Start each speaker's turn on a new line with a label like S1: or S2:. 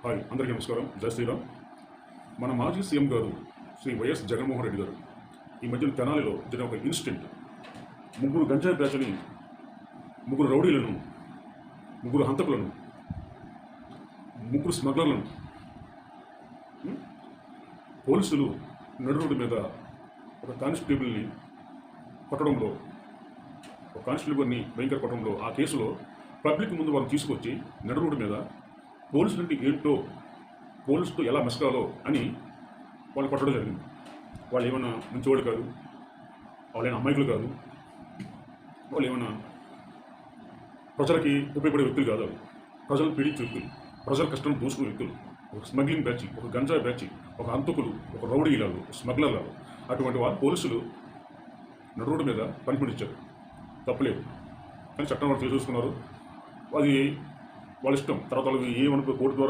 S1: Hi, అందరికీ నమస్కారం. జై శ్రీరామ్. మన మాజీ సీఎం గారు శ్రీ వైఎస్ జగన్మోహన్ రెడ్డి గారు ఈ మధ్యన తెనాలిలో జరిగిన ఒక ఇన్సిడెంట్, ముగ్గురు గంజాయి బ్యాచ్ని, ముగ్గురు రౌడీలను, ముగ్గురు హంతకులను, ముగ్గురు స్మగ్లర్లను పోలీసులు నడు రోడ్డు మీద ఒక కానిస్టేబుల్ని కొట్టడంలో, ఒక కానిస్టేబుల్ని భయంకర కొట్టడంలో, ఆ కేసులో పబ్లిక్ ముందు వాళ్ళు తీసుకొచ్చి నడు రోడ్డు మీద పోలీసులంటే ఏంటో, పోలీసుతో ఎలా మెసగాలో అని వాళ్ళు కొట్టడం జరిగింది. వాళ్ళు ఏమన్నా మంచివాళ్ళు కాదు, వాళ్ళు ఏమైనా అమాయకులు కాదు, వాళ్ళు ఏమన్నా ప్రజలకి ఉపయోగపడే వ్యక్తులు కాదు. ప్రజలను పీడించే వ్యక్తులు, ప్రజల కష్టం దూసుకునే వ్యక్తులు, ఒక స్మగ్లింగ్ బ్యాచ్, ఒక గంజాయి బ్యాచ్, ఒక హంతకులు, ఒక రౌడీలాలు, స్మగ్లర్లాలు. అటువంటి వారు పోలీసులు నడు రోడ్డు మీద పనిష్మెంట్ ఇచ్చారు. తప్పలేదు, కానీ చట్టం వాళ్ళు చూసుకున్నారు. అది వాళ్ళ ఇష్టం. తర్వాత వాళ్ళకి ఏమనుకో కోర్టు ద్వారా